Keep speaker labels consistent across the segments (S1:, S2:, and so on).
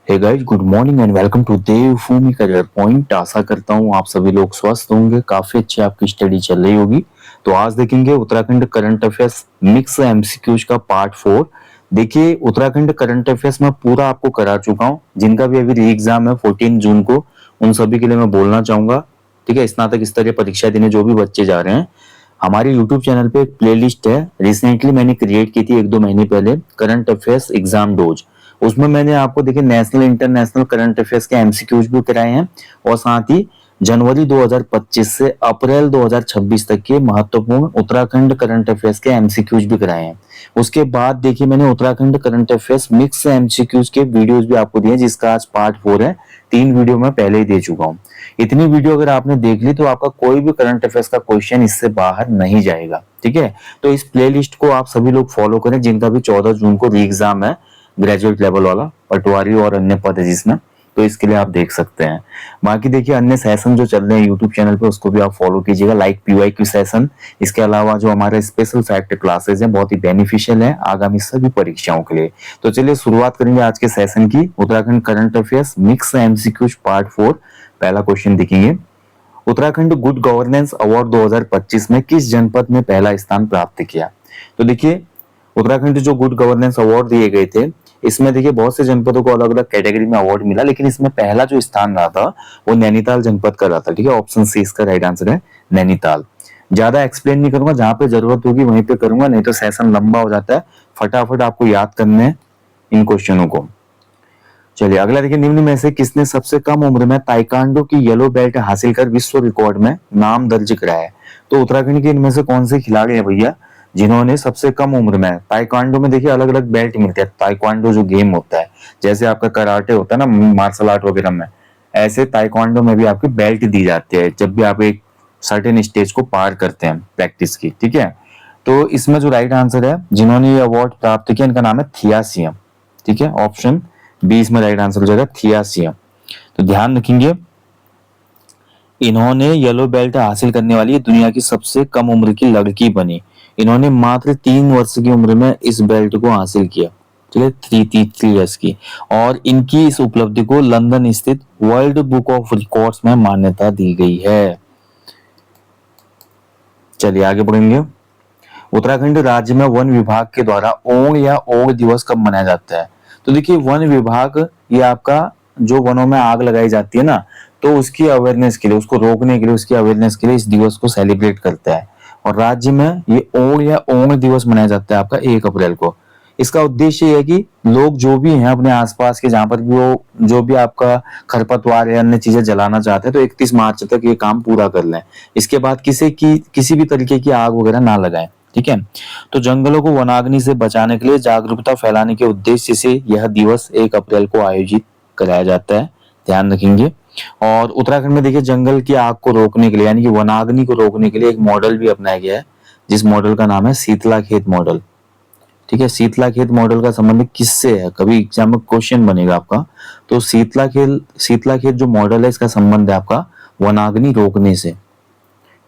S1: Hey guys, good morning and welcome to Devbhoomi career point. आशा करता हूँ आप सभी लोग स्वस्थ होंगे, काफी अच्छी आपकी स्टडी चल रही होगी। तो आज देखेंगे Uttarakhand current affairs mix MCQs का पार्ट 4। देखिए, उत्तराखंड करंट अफेयर्स में पूरा आपको करा चुका हूँ। जिनका भी अभी री एग्जाम है 14 जून को, उन सभी के लिए मैं बोलना चाहूंगा। ठीक है, स्नातक स्तरीय परीक्षा देने जो भी बच्चे जा रहे हैं, हमारे YouTube चैनल पे एक प्लेलिस्ट है, रिसेंटली मैंने क्रिएट की थी 1-2 महीने पहले, करंट अफेयर्स एग्जाम डोज। उसमें मैंने आपको देखिए नेशनल इंटरनेशनल करंट अफेयर्स के एमसीक्यूज भी कराए हैं, और साथ ही जनवरी 2025 से अप्रैल 2026 तक के महत्वपूर्ण उत्तराखंड करंट अफेयर्स के एमसीक्यूज भी कराए हैं। उसके बाद देखिए मैंने Uttarakhand current affairs mix MCQs के वीडियोस भी आपको दिए, जिसका आज पार्ट 4 है। 3 वीडियो मैं पहले ही दे चुका हूँ। इतनी वीडियो अगर आपने देख ली तो आपका कोई भी करंट अफेयर्स का क्वेश्चन इससे बाहर नहीं जाएगा। ठीक है, तो इस प्लेलिस्ट को आप सभी लोग फॉलो करें, जिनका भी 14 जून को री एग्जाम है, ग्रेजुएट लेवल वाला, पटवारी और अन्य पद है जिसमें, तो इसके लिए आप देख सकते हैं। बाकी देखिए अन्य सेशन जो चल रहे हैं यूट्यूब चैनल पे, उसको भी आप फॉलो कीजिएगा, लाइक पीवाईक्यू सेशन। इसके अलावा जो हमारे स्पेशल फैक्ट क्लासेस हैं, बहुत ही बेनिफिशियल है आगामी सभी परीक्षाओं के लिए। तो चलिए शुरुआत करेंगे आज के सेशन की। Uttarakhand current affairs mix MCQs part 4। पहला क्वेश्चन देखेंगे, उत्तराखंड गुड गवर्नेंस अवार्ड 2025 में किस जनपद ने पहला स्थान प्राप्त किया? तो देखिए, उत्तराखंड जो गुड गवर्नेंस अवार्ड दिए गए थे, इसमें देखिए बहुत से जनपदों को अलग अलग कैटेगरी में अवार्ड मिला, लेकिन इसमें पहला जो स्थान रहा था वो नैनीताल जनपद का रहा था। ठीक है, ऑप्शन सी इसका राइट आंसर है, नैनीताल। ज्यादा एक्सप्लेन नहीं करूंगा, जहां पे जरूरत होगी वहीं पे करूंगा, नहीं तो सेशन लंबा हो जाता है। फटाफट आपको याद करने हैं इन क्वेश्चनों को। चलिए अगला देखिए, निम्न में से किसने सबसे कम उम्र में ताइक्वांडो की येलो बेल्ट हासिल कर विश्व रिकॉर्ड में नाम दर्ज कराया है? तो उत्तराखंड के इनमें से कौन से खिलाड़ी हैं भैया जिन्होंने सबसे कम उम्र में, ताइक्वांडो में देखिए अलग अलग बेल्ट मिलते हैं। ताइक्वांडो जो गेम होता है, जैसे आपका कराटे होता है ना मार्शल आर्ट वगैरह में, ऐसे ताइक्वांडो में भी आपकी बेल्ट दी जाती है जब भी आप एक सर्टेन स्टेज को पार करते हैं प्रैक्टिस की। ठीक है, तो इसमें जो राइट आंसर है जिन्होंने ये अवार्ड प्राप्त किया, इनका नाम है थियासियम। ठीक है, ऑप्शन 20 में राइट आंसर हो जाएगा थियासियम। तो ध्यान रखेंगे, इन्होंने येलो बेल्ट हासिल करने वाली दुनिया की सबसे कम उम्र की लड़की बनी। इन्होंने मात्र 3 वर्ष की उम्र में इस बेल्ट को हासिल किया। चलिए 3 ईयर्स की, और इनकी इस उपलब्धि को लंदन स्थित वर्ल्ड बुक ऑफ रिकॉर्ड्स में मान्यता दी गई है। चलिए आगे बढ़ेंगे। उत्तराखंड राज्य में वन विभाग के द्वारा ओंग या ओंग दिवस कब मनाया जाता है? तो देखिए वन विभाग, ये आपका जो वनों में आग लगाई जाती है ना, तो उसकी अवेयरनेस के लिए, उसको रोकने के लिए, उसकी अवेयरनेस के लिए इस दिवस को सेलिब्रेट करता है। और राज्य में ये ओंग या ओंग दिवस मनाया जाता है आपका 1 अप्रैल को। इसका उद्देश्य ये है कि लोग जो भी हैं अपने आसपास के, जहां पर भी वो जो भी आपका खरपतवार या अन्य चीजें जलाना चाहते हैं, तो 31 मार्च तक ये काम पूरा कर लें। इसके बाद किसी भी तरीके की आग वगैरह ना लगाएं। ठीक है, तो जंगलों को वनाग्नि से बचाने के लिए जागरूकता फैलाने के उद्देश्य से यह दिवस 1 अप्रैल को आयोजित कराया जाता है, ध्यान रखेंगे। और उत्तराखंड में देखिए जंगल की आग को रोकने के लिए, यानी कि वनाग्नि को रोकने के लिए एक मॉडल भी अपनाया गया है, जिस मॉडल का नाम है शीतला खेत मॉडल। ठीक है, शीतला खेत मॉडल का संबंध किससे है, कभी एग्जाम में क्वेश्चन बनेगा आपका। तो शीतला खेत जो मॉडल है, इसका संबंध है आपका वनाग्नि रोकने से।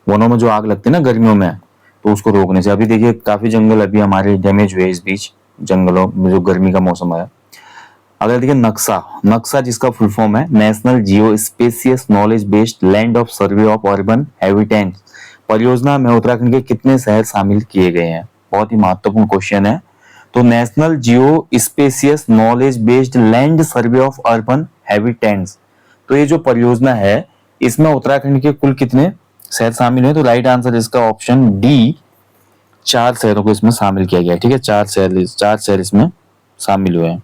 S1: वनों में जो आग लगती है ना गर्मियों में, तो उसको रोकने से। अभी देखिए काफी जंगल अभी हमारे डैमेज हुए इस बीच, जंगलों में जो गर्मी का मौसम है। अगर देखिए नक्शा, नक्शा जिसका फुल फॉर्म है national Jio spacious knowledge based land of survey of urban habitats परियोजना में उत्तराखंड के कितने शहर शामिल किए गए हैं? बहुत ही महत्वपूर्ण क्वेश्चन है। तो national Jio spacious knowledge based land survey of urban habitats, तो ये जो परियोजना है, इसमें उत्तराखंड के कुल कितने शहर शामिल हैं? तो राइट आंसर इसका ऑप्शन डी, 4 शहरों को इसमें शामिल किया गया है। ठीक है, 4 शहर इसमें शामिल हुए हैं।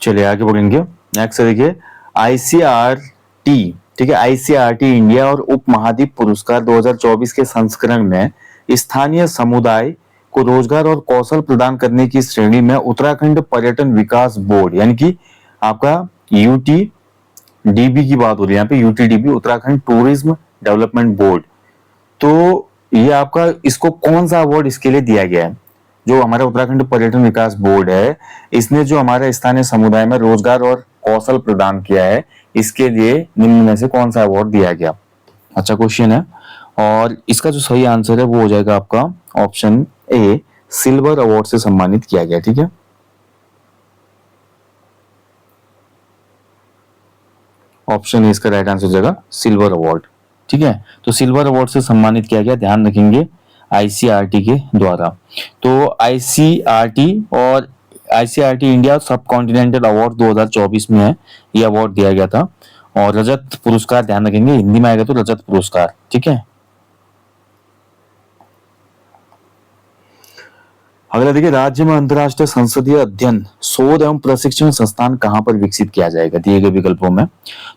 S1: चलिए आगे बढ़ेंगे। नेक्स्ट देखिए आईसीआरटी। ठीक है, आईसीआरटी इंडिया और उप महाद्वीप पुरस्कार 2024 के संस्करण में स्थानीय समुदाय को रोजगार और कौशल प्रदान करने की श्रेणी में उत्तराखंड पर्यटन विकास बोर्ड, यानी कि आपका यूटीडीबी की बात हो रही है यहाँ पे, यूटीडीबी उत्तराखंड टूरिज्म डेवलपमेंट बोर्ड। तो ये आपका, इसको कौन सा अवार्ड इसके लिए दिया गया है? जो हमारा उत्तराखंड पर्यटन विकास बोर्ड है, इसने जो हमारे स्थानीय समुदाय में रोजगार और कौशल प्रदान किया है, इसके लिए निम्न में से कौन सा अवार्ड दिया गया? अच्छा क्वेश्चन है, और इसका जो सही आंसर है वो हो जाएगा आपका ऑप्शन ए, सिल्वर अवार्ड से सम्मानित किया गया। ठीक है, ऑप्शन ए इसका राइट आंसर हो जाएगा सिल्वर अवार्ड। ठीक है, तो सिल्वर अवार्ड से सम्मानित किया गया, ध्यान रखेंगे, आईसीआरटी के द्वारा। तो आईसीआरटी और आईसीआरटी इंडिया सब कॉन्टिनेंटल अवार्ड 2024 में है, ये अवार्ड दिया गया था। और रजत पुरस्कार, ध्यान रखेंगे, हिंदी में आएगा तो रजत पुरस्कार। ठीक है, अगला देखिए, राज्य में अंतर्राष्ट्रीय संसदीय अध्ययन शोध एवं प्रशिक्षण संस्थान कहां पर विकसित किया जाएगा, दिए गए विकल्पों में।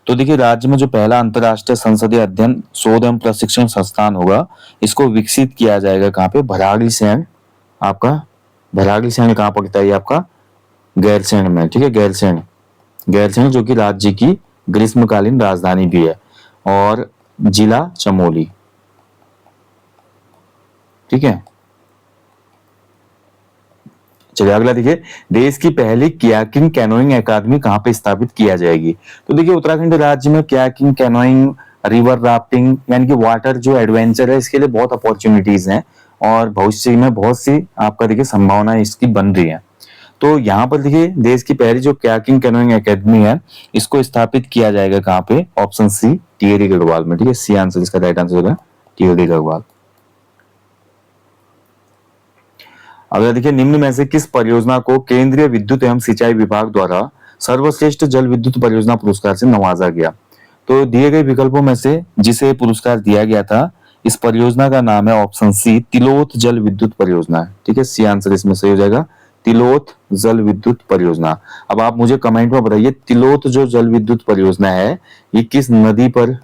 S1: तो देखिए, राज्य में जो पहला अंतर्राष्ट्रीय संसदीय अध्ययन शोध एवं प्रशिक्षण संस्थान होगा, इसको विकसित किया जाएगा कहाँ पे, भराड़ीसैंण। आपका भराड़ीसैंण कहाँ पड़ता है, ये आपका गैरसैंण में। ठीक है, गैरसैंण, गैरसैंण जो कि राज्य की ग्रीष्मकालीन राजधानी भी है, और जिला चमोली। ठीक है, चलिए अगला देखिए, देश की पहली कयाकिंग कैनोइंग अकादमी कहां पे स्थापित किया जाएगी। तो देखिए, उत्तराखंड राज्य में कयाकिंग, कैनोइंग, रिवर राफ्टिंग यानी कि वाटर जो एडवेंचर है, इसके लिए बहुत अपॉर्चुनिटीज हैं, और भविष्य में बहुत सी आपका देखिए संभावनाएं इसकी बन रही है। तो यहाँ पर देखिए, देश की पहली जो कयाकिंग कैनोइंग अकेडमी है, इसको स्थापित किया जाएगा कहाँ पे, ऑप्शन सी टिहरी गढ़वाल में। ठीक है, सी आंसर इसका राइट आंसर होगा टिहरी गढ़वाल। अगला देखिए, निम्न में से किस परियोजना को केंद्रीय विद्युत एवं सिंचाई विभाग द्वारा सर्वश्रेष्ठ जल विद्युत परियोजना पुरस्कार से नवाजा गया। तो दिए गए विकल्पों में से जिसे पुरस्कार दिया गया था, इस परियोजना का नाम है ऑप्शन सी तिलोत जल विद्युत परियोजना। ठीक है, सी आंसर इसमें सही हो जाएगा, तिलोत जल विद्युत परियोजना। अब आप मुझे कमेंट में बताइए, तिलोत जो जल विद्युत परियोजना है, ये किस नदी पर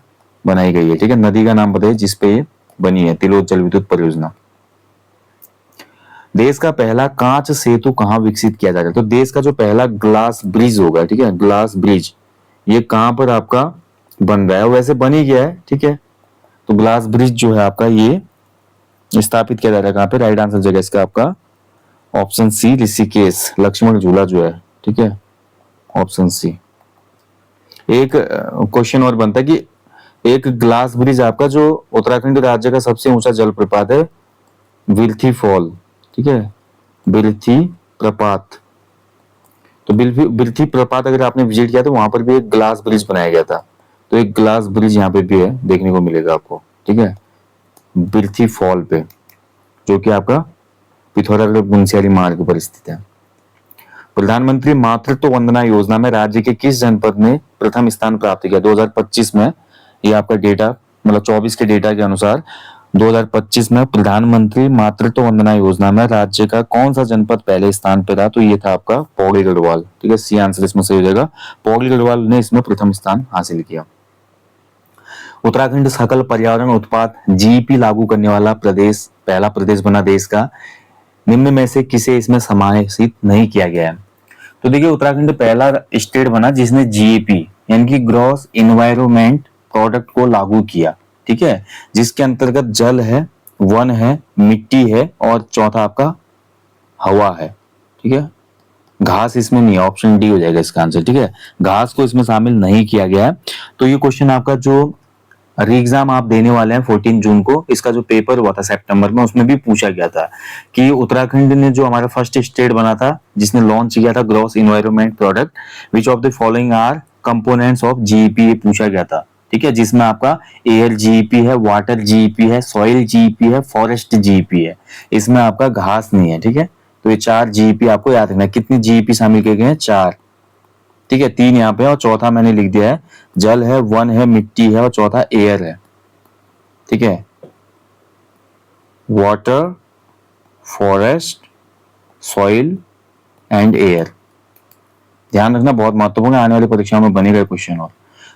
S1: बनाई गई है। ठीक है, नदी का नाम बताइए जिसपे ये बनी है, तिलोत जल विद्युत परियोजना। देश का पहला कांच सेतु कहाँ विकसित किया जाएगा। तो देश का जो पहला ग्लास ब्रिज होगा, ठीक है, ग्लास ब्रिज, ये कहाँ पर आपका बन रहा है, वैसे बन ही गया है। ठीक है, तो ग्लास ब्रिज जो है आपका, ये स्थापित किया जा रहा है कहाँ पे, राइट आंसर जगह इसका आपका ऑप्शन सी ऋषिकेश, लक्ष्मण झूला जो है। ठीक है, ऑप्शन सी। एक क्वेश्चन और बनता है कि एक ग्लास ब्रिज आपका जो उत्तराखंड राज्य का सबसे ऊंचा जलप्रपात है, विर्थी फॉल। ठीक है, बिरथी प्रपात। तो बिरथी प्रपात अगर आपने विजिट किया तो वहां पर भी एक ग्लास ब्रिज बनाया गया था, तो एक ग्लास ब्रिज यहाँ पे भी है, देखने को मिलेगा आपको। ठीक है, बिरथी फॉल पे, जो कि आपका पिथौरागढ़ मुंशियारी मार्ग पर स्थित है। प्रधानमंत्री मातृत्व वंदना योजना में राज्य के किस जनपद ने प्रथम स्थान प्राप्त किया 2025 में। ये आपका डेटा, मतलब 24 के डेटा के अनुसार 2025 में प्रधानमंत्री मातृत्व वंदना योजना में राज्य का कौन सा जनपद पहले स्थान पर रहा, तो ये था आपका पौड़ी गढ़वाल। ठीक है, सी आंसर इसमें सही हो जाएगा, पौड़ी गढ़वाल ने इसमें प्रथम स्थान हासिल किया। उत्तराखंड सकल पर्यावरण उत्पाद जीईपी लागू करने वाला प्रदेश, पहला प्रदेश बना देश का, निम्न में से किसे इसमें समाहित नहीं किया गया है। तो देखिए, उत्तराखंड पहला स्टेट बना जिसने जीईपी यानी कि ग्रॉस इन्वायरमेंट प्रोडक्ट को लागू किया। ठीक है, जिसके अंतर्गत जल है, वन है, मिट्टी है, और चौथा आपका हवा है। ठीक है, घास इसमें नहीं है, ऑप्शन डी हो जाएगा इसका आंसर। ठीक है, घास को इसमें शामिल नहीं किया गया है। तो ये क्वेश्चन आपका जो री एग्जाम आप देने वाले हैं 14 जून को, इसका जो पेपर हुआ था सितंबर में, उसमें भी पूछा गया था कि उत्तराखंड ने जो हमारा फर्स्ट स्टेट बना था जिसने लॉन्च किया था gross environment product, which of the following are components of GEP, ये पूछा गया था। ठीक है, जिसमें आपका एयर जीईपी है, वाटर जीईपी है, सॉइल जीईपी है, फॉरेस्ट जीईपी है, इसमें आपका घास नहीं है। ठीक है, तो ये 4 जीईपी आपको याद रखना है। कितनी जीईपी शामिल किए गए हैं, 4। ठीक है, 3 यहाँ पे, और चौथा मैंने लिख दिया है, जल है, वन है, मिट्टी है, और चौथा एयर है। ठीक है, water, forest, soil and air, ध्यान रखना, बहुत महत्वपूर्ण है, आने वाली परीक्षाओं में बनेगा क्वेश्चन। और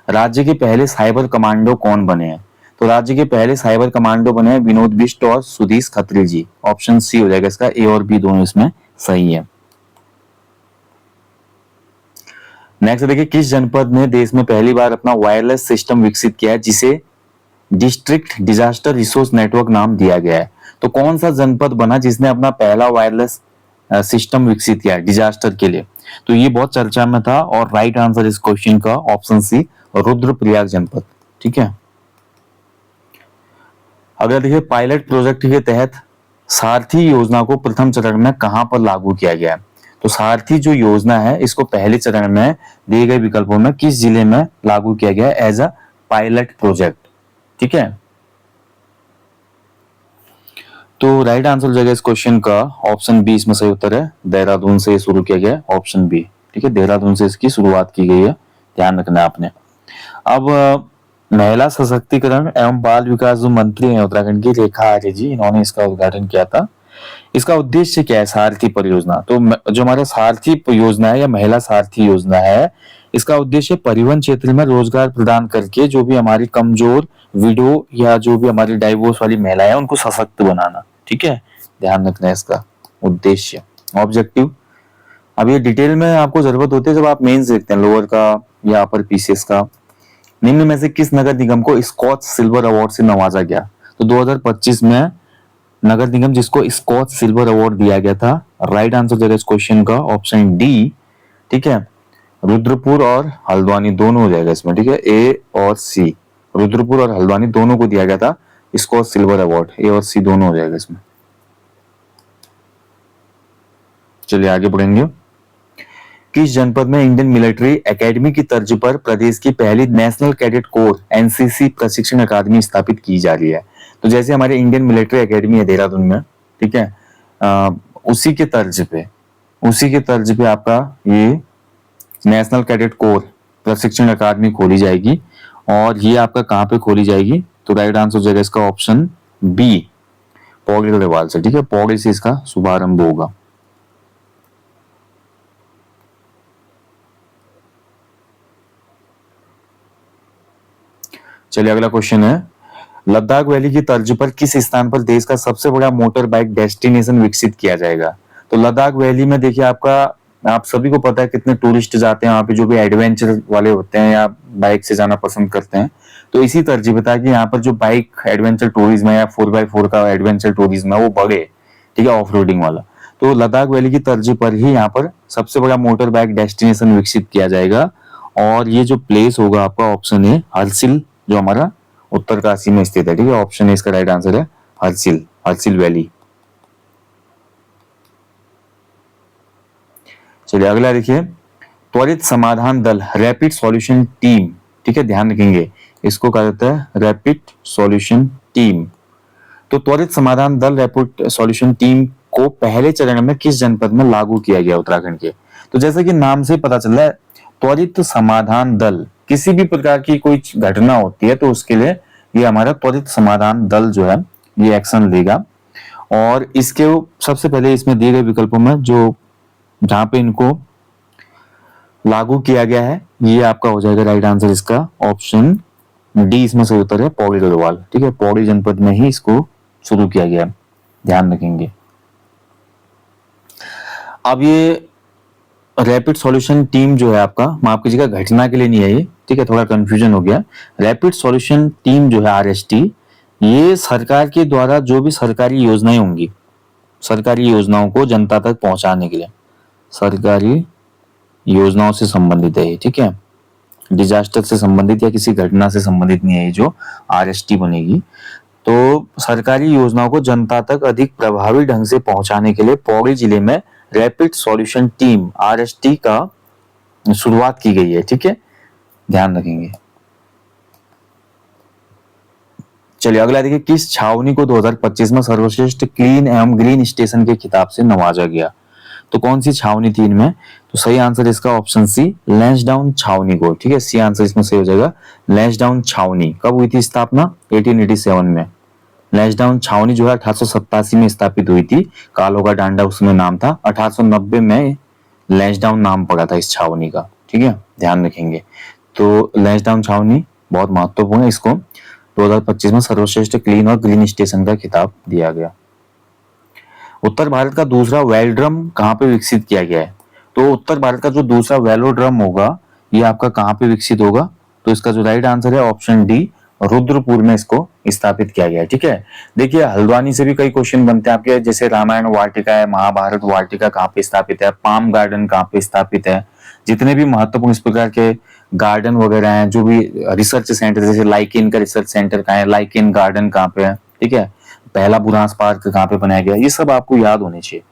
S1: राज्य के पहले साइबर कमांडो कौन बने हैं। तो राज्य के पहले साइबर कमांडो बने हैं विनोद बिष्ट और सुधीश खत्री जी। ऑप्शन सी हो जाएगा इसका, ए और बी दोनों इसमें सही है। नेक्स्ट देखिए, किस जनपद ने देश में पहली बार अपना वायरलेस सिस्टम विकसित किया है जिसे डिस्ट्रिक्ट डिजास्टर रिसोर्स नेटवर्क नाम दिया गया है। तो कौन सा जनपद बना जिसने अपना पहला वायरलेस सिस्टम विकसित किया डिजास्टर के लिए। तो ये बहुत चर्चा में था, और राइट आंसर इस क्वेश्चन का ऑप्शन सी रुद्रप्रयाग जनपद। ठीक है, अगर देखिए, पायलट प्रोजेक्ट के तहत सारथी योजना को प्रथम चरण में कहां पर लागू किया गया है। तो सारथी जो योजना है इसको पहले चरण में दिए गए विकल्पों में किस जिले में लागू किया गया एज अ पायलट प्रोजेक्ट, ठीक है। तो राइट आंसर हो जाएगा इस क्वेश्चन का ऑप्शन बी, इसमें सही उत्तर है। देहरादून से शुरू किया गया ऑप्शन बी, ठीक है, देहरादून से इसकी शुरुआत की गई है, ध्यान रखना आपने। अब महिला सशक्तिकरण एवं बाल विकास जो मंत्री हैं उत्तराखंड की, रेखा आर्य जी, इन्होंने इसका उद्घाटन किया था। इसका उद्देश्य क्या है सारथी परियोजना? तो जो हमारा सारथी योजना है या महिला सारथी योजना है, इसका उद्देश्य परिवहन क्षेत्र में रोजगार प्रदान करके जो भी हमारी कमजोर, विडो या जो भी हमारी डाइवोर्स वाली महिलाएं हैं उनको सशक्त बनाना, ठीक है, ध्यान रखना है इसका उद्देश्य, ऑब्जेक्टिव। अब ये डिटेल में आपको जरूरत होती है जब आप मेंस देखते हैं, लोअर का या अपर पीसीएस का। निम्न में से किस नगर निगम को स्कॉच सिल्वर अवार्ड से नवाजा गया? तो 2025 में नगर निगम जिसको स्कॉच सिल्वर अवार्ड दिया गया था, राइट आंसर देगा इस क्वेश्चन का ऑप्शन डी, ठीक है, रुद्रपुर और हल्द्वानी दोनों हो जाएगा इसमें, ठीक है, ए और सी, रुद्रपुर और हल्द्वानी दोनों को दिया गया था स्कॉच सिल्वर अवार्ड, ए और सी दोनों हो जाएगा इसमें। चलिए आगे बढ़ेंगे। किस जनपद में इंडियन मिलिट्री एकेडमी की तर्ज पर प्रदेश की पहली नेशनल कैडेट कोर एनसीसी प्रशिक्षण अकादमी स्थापित की जा रही है? तो जैसे हमारे इंडियन मिलिट्री एकेडमी है देहरादून में, ठीक है, उसी के तर्ज पे आपका ये नेशनल कैडेट कोर प्रशिक्षण अकादमी खोली जाएगी। और ये आपका कहाँ पे खोली जाएगी? तो राइट आंसर हो जाएगा इसका ऑप्शन बी, पौड़ी गढ़वाल से, ठीक है, पौड़ी से इसका शुभारंभ होगा। चलिए अगला क्वेश्चन है, लद्दाख वैली की तर्ज पर किस स्थान पर देश का सबसे बड़ा मोटर बाइक डेस्टिनेशन विकसित किया जाएगा? तो लद्दाख वैली में देखिए आपका, आप सभी को पता है कितने टूरिस्ट जाते हैं वहां पे, जो भी एडवेंचर वाले होते हैं या बाइक से जाना पसंद करते हैं। तो इसी तरजीह बता कि यहाँ पर जो बाइक एडवेंचर टूरिज्म है या 4x4 का एडवेंचर टूरिज्म है वो बढ़े, ठीक है, ऑफ रोडिंग वाला। तो लद्दाख वैली की तर्ज पर ही यहाँ पर सबसे बड़ा मोटर बाइक डेस्टिनेशन विकसित किया जाएगा। और ये जो प्लेस होगा आपका ऑप्शन है हरसिल, जो हमारा उत्तरकाशी में स्थित है, ठीक है, ऑप्शन ए इसका राइट आंसर है हरसिल, हरसिल वैली। चलिए अगला देखिए, त्वरित समाधान दल रैपिड सॉल्यूशन टीम, ठीक है, ध्यान रखेंगे इसको कहा जाता है रैपिड सॉल्यूशन टीम। तो त्वरित समाधान दल रैपिड सॉल्यूशन टीम को पहले चरण में किस जनपद में लागू किया गया उत्तराखंड के? तो जैसे कि नाम से पता चल रहा है, त्वरित समाधान दल, किसी भी प्रकार की कोई घटना होती है तो उसके लिए ये हमारा त्वरित समाधान दल जो है ये एक्शन लेगा। और इसके सबसे पहले इसमें दिए गए विकल्पों में जो जहां पे इनको लागू किया गया है ये आपका हो जाएगा राइट आंसर इसका ऑप्शन डी, इसमें सही उत्तर है पौड़ी गढ़वाल, ठीक है, पौड़ी जनपद में ही इसको शुरू किया गया, ध्यान रखेंगे। अब ये रैपिड सॉल्यूशन टीम जो है आपका, माफ कीजिएगा घटना के लिए नहीं है ये, ठीक है, थोड़ा कंफ्यूजन हो गया। रैपिड सॉल्यूशन टीम जो है आरएसटी, ये सरकार के द्वारा जो भी सरकारी योजनाएं होंगी, सरकारी योजनाओं को जनता तक पहुंचाने के लिए, सरकारी योजनाओं से संबंधित है ये, ठीक है, डिजास्टर से संबंधित या किसी घटना से संबंधित नहीं है ये जो आरएसटी बनेगी। तो सरकारी योजनाओं को जनता तक अधिक प्रभावी ढंग से पहुंचाने के लिए पौड़ी जिले में रैपिड सॉल्यूशन टीम आरएसटी का शुरुआत की गई है, ठीक है, ध्यान रखेंगे। चलिए अगला देखिए, किस छावनी को 2025 में सर्वश्रेष्ठ क्लीन एवं ग्रीन स्टेशन के खिताब से नवाजा गया? तो कौन सी छावनी थी इनमें? तो सही आंसर इसका ऑप्शन सी, लैंसडाउन छावनी को, ठीक है, सी आंसर इसमें सही हो जाएगा। लैंसडाउन छावनी कब हुई थी स्थापना? 1887 में। लैंसडाउन छावनी जो है 1887 में स्थापित हुई थी, कालों का डांडा उसमें नाम था। 1890 में लैंसडाउन नाम पड़ा था इस छावनी का, ठीक है, ध्यान रखेंगे। तो लैंसडाउन छावनी बहुत महत्वपूर्ण है, इसको 2025 में सर्वश्रेष्ठ क्लीन और ग्रीन स्टेशन का खिताब दिया गया। उत्तर भारत का दूसरा वेलोड्रम कहाँ पे विकसित किया गया है? तो उत्तर भारत का जो दूसरा वेलोड्रम होगा ये आपका कहाँ पे विकसित होगा? तो इसका जो राइट आंसर है ऑप्शन डी, रुद्रपुर में इसको स्थापित किया गया है, ठीक है। देखिए हल्द्वानी से भी कई क्वेश्चन बनते हैं आपके, जैसे रामायण वाटिका है, महाभारत वाटिका कहाँ पे स्थापित है, पाम गार्डन कहाँ पे स्थापित है, जितने भी महत्वपूर्ण इस प्रकार के गार्डन वगैरह हैं, जो भी रिसर्च सेंटर, जैसे लाइकेन का रिसर्च सेंटर कहाँ है, लाइकेन गार्डन कहाँ पे है, ठीक है, पहला बुरांस पार्क कहाँ पे बनाया गया, ये सब आपको याद होने चाहिए।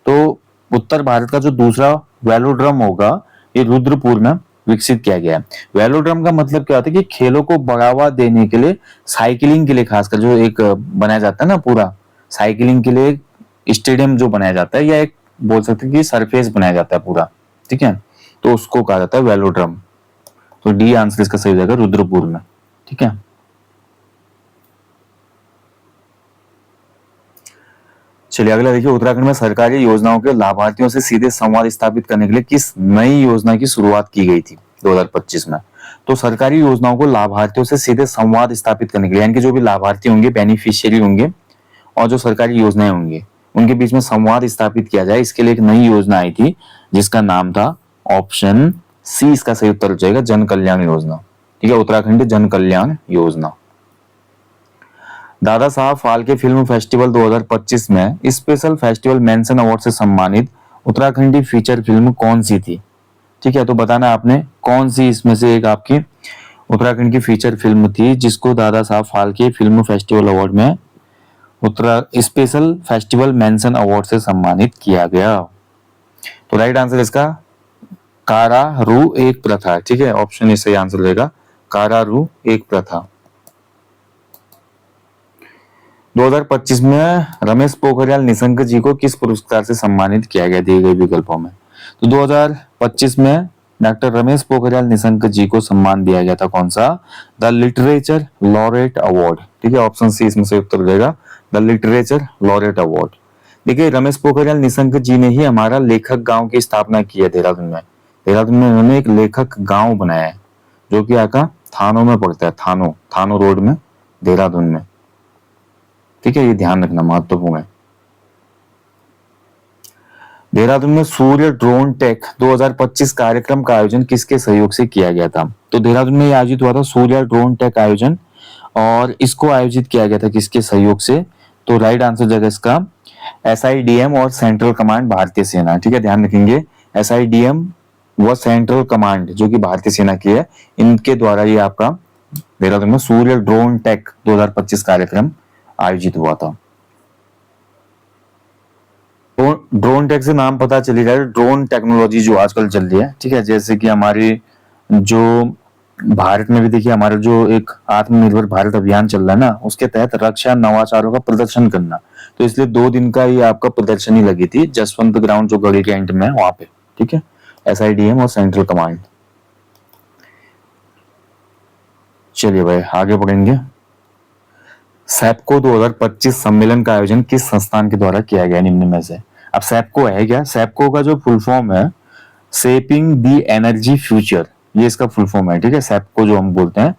S1: तो उत्तर भारत का जो दूसरा वेलोड्रम होगा ये रुद्रपुर में विकसित किया गया है। वेलोड्रम का मतलब क्या होता है कि खेलों को बढ़ावा देने के लिए, साइकिलिंग के लिए खासकर जो एक बनाया जाता है ना, पूरा साइकिलिंग के लिए स्टेडियम जो बनाया जाता है, या एक बोल सकते हैं कि सरफेस बनाया जाता है पूरा, ठीक है, तो उसको कहा जाता है वेलोड्रम। तो डी आंसर इसका सही हो जाएगा, रुद्रपुर में, ठीक है। चलिए अगला देखिए, उत्तराखंड में सरकारी योजनाओं के लाभार्थियों से सीधे संवाद स्थापित करने के लिए किस नई योजना की शुरुआत की गई थी 2025 में? तो सरकारी योजनाओं को लाभार्थियों से सीधे संवाद स्थापित करने के लिए, यानी कि जो भी लाभार्थी होंगे, बेनिफिशियरी होंगे, और जो सरकारी योजनाएं होंगी उनके बीच में संवाद स्थापित किया जाए, इसके लिए एक नई योजना आई थी जिसका नाम था, ऑप्शन सी इसका सही उत्तर हो जाएगा, जन कल्याण योजना, ठीक है, उत्तराखंड जन कल्याण योजना। दादा साहब फाल्के फिल्म फेस्टिवल 2025 में स्पेशल फेस्टिवल मेंशन अवार्ड से सम्मानित उत्तराखंडी फीचर फिल्म कौन सी थी? ठीक है, तो बताना आपने कौन सी इसमें से एक आपकी उत्तराखंड की फीचर फिल्म थी जिसको Dada Saheb Phalke film festival award में स्पेशल फेस्टिवल मेंशन अवार्ड से सम्मानित किया गया। तो राइट आंसर इसका कारारू एक प्रथा, ठीक है, ऑप्शन ए सही आंसर रहेगा, कारारू एक प्रथा। 2025 में रमेश पोखरियाल निशंक जी को किस पुरस्कार से सम्मानित किया गया दिए गए विकल्पों में? तो 2025 में डॉक्टर रमेश पोखरियाल निशंक जी को सम्मान दिया गया था, कौन सा? द लिटरेचर लॉरेट अवार्ड, ठीक है, ऑप्शन सी इसमें से उत्तर रहेगा, द लिटरेचर लॉरेट अवार्ड। देखिए रमेश पोखरियाल निशंक जी ने ही हमारा लेखक गांव की स्थापना की है देहरादून में। देहरादून में उन्होंने एक लेखक गांव बनाया है जो कि आका थानों में पड़ता है, थानो रोड में, देहरादून में, ठीक है, ये ध्यान रखना महत्वपूर्ण है। देहरादून में सूर्य ड्रोन टेक 2025 कार्यक्रम का आयोजन किसके सहयोग से किया गया था? तो देहरादून में आयोजित हुआ था सूर्य ड्रोन टेक आयोजन, और इसको आयोजित किया गया था किसके सहयोग से? तो राइट आंसर जगह इसका SIDM और सेंट्रल कमांड भारतीय सेना, ठीक है, ध्यान रखेंगे, SIDM व सेंट्रल कमांड जो कि भारतीय सेना की है, इनके द्वारा ये आपका देहरादून में सूर्य ड्रोन टेक 2025 कार्यक्रम आयोजित हुआ था। ड्रोन टेक से नाम पता चली जाए, ड्रोन टेक्नोलॉजी जो आजकल चल रही है, ठीक है, जैसे कि हमारी जो भारत में भी देखिए हमारा जो एक आत्मनिर्भर भारत अभियान चल रहा है ना, उसके तहत रक्षा नवाचारों का प्रदर्शन करना, तो इसलिए 2 दिन का ये आपका प्रदर्शनी लगी थी जसवंत ग्राउंड जो गढ़ी कैंट में है वहां पे, ठीक है, SIDM और सेंट्रल कमांड। चलिए भाई आगे बढ़ेंगे। सैपको 2025 सम्मेलन का आयोजन किस संस्थान के द्वारा किया गया निम्न में से? अब सैपको है क्या? सैपको का जो फुल फॉर्म है शेपिंग द एनर्जी फ्यूचर, ये इसका फुल फॉर्म है, ठीक है, सैपको जो हम बोलते हैं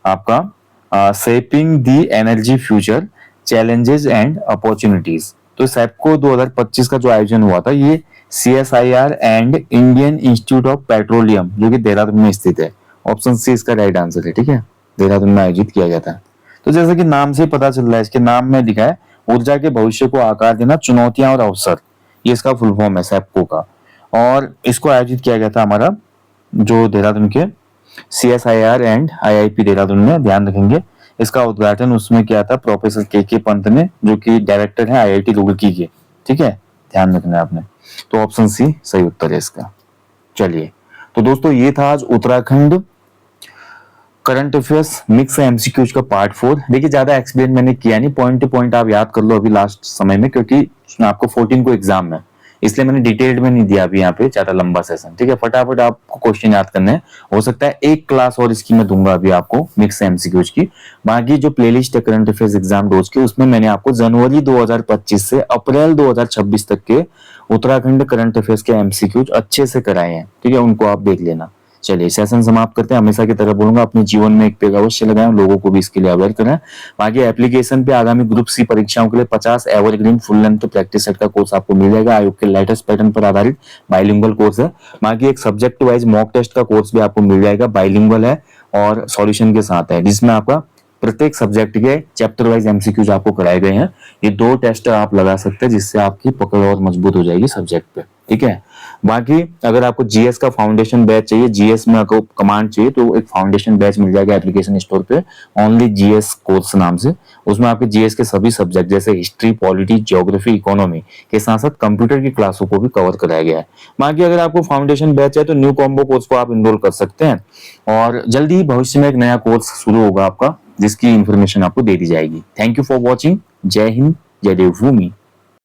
S1: आपका shaping the energy future challenges and opportunities. तो सैपको 2025 का जो आयोजन हुआ था ये CSIR and Indian institute of petroleum जो कि देहरादून में स्थित है, ऑप्शन सी इसका राइट आंसर है, ठीक है, देहरादून में आयोजित किया गया था। तो जैसे कि नाम से पता चल रहा है, इसके नाम में लिखा है ऊर्जा के भविष्य को आकार देना, चुनौतियां और अवसर, ये इसका फुल फॉर्म है सैपको का, और इसको आयोजित किया गया था हमारा जो देहरादून के CSIR एंड IIP देहरादून में, ध्यान रखेंगे। इसका उद्घाटन उसमें किया था प्रोफेसर के पंत ने जो कि डायरेक्टर है IIT रुड़की के, ठीक है, ध्यान रखना है आपने। तो ऑप्शन सी सही उत्तर है इसका। चलिए तो दोस्तों ये था आज Uttarakhand current affairs mix MCQs का पार्ट 4। देखिए ज्यादा एक्सप्लेन मैंने किया नहीं, पॉइंट टू पॉइंट आप याद कर लो अभी लास्ट समय में, क्योंकि आपको 14 को एग्जाम है, इसलिए मैंने डिटेल्ड में नहीं दिया अभी यहाँ पे ज्यादा लंबा सेशन, ठीक है, फटाफट आपको क्वेश्चन याद करने हैं। हो सकता है एक क्लास और इसकी मैं दूंगा अभी आपको मिक्स MCQs की। बाकी जो प्लेलिस्ट है करंट अफेयर्स एग्जाम रोज की, उसमें मैंने आपको जनवरी 2025 से अप्रैल 2026 तक के उत्तराखंड करंट अफेयर्स के MCQs अच्छे से कराए हैं, ठीक है, उनको आप देख लेना। चलिए सेशन समाप्त करते हैं। हमेशा की तरह बोलूंगा अपने जीवन में एक पेग अवश्य लगाएं, लोगों को भी इसके लिए अवेयर करें। बाकी एप्लीकेशन पे आगामी ग्रुप सी परीक्षाओं के लिए 50 evergreen full length practice set का कोर्स आपको मिल जाएगा। आयोग के लेटेस्ट पैटर्न पर आधारित बाइलिंगुअल कोर्स है। बाकी एक सब्जेक्ट वाइज मॉक टेस्ट का कोर्स भी आपको मिल जाएगा, बाइलिंगुअल है और सॉल्यूशन के साथ है, जिसमें आपका प्रत्येक सब्जेक्ट के चैप्टर वाइज एमसीक्यूज आपको कराए गए हैं। ये 2 टेस्ट आप लगा सकते हैं जिससे आपकी पकड़ और मजबूत हो जाएगी सब्जेक्ट पे, ठीक है। बाकी अगर आपको जीएस का फाउंडेशन बैच चाहिए, जीएस में आपको कमांड चाहिए, तो एक फाउंडेशन बैच मिल जाएगा एप्लीकेशन स्टोर पे, ओनली जीएस कोर्स नाम से। उसमें आपके जीएस के सभी सब्जेक्ट जैसे हिस्ट्री, पॉलिटी, ज्योग्राफी, इकोनॉमी के साथ साथ कंप्यूटर की क्लासों को भी कवर कराया गया है। बाकी अगर आपको फाउंडेशन बैच है तो न्यू कॉम्बो कोर्स को आप इनरोल कर सकते हैं, और जल्दी ही भविष्य में एक नया कोर्स शुरू होगा आपका, जिसकी इंफॉर्मेशन आपको दे दी जाएगी। Thank you for watching. जय हिंद, जय देवभूमि।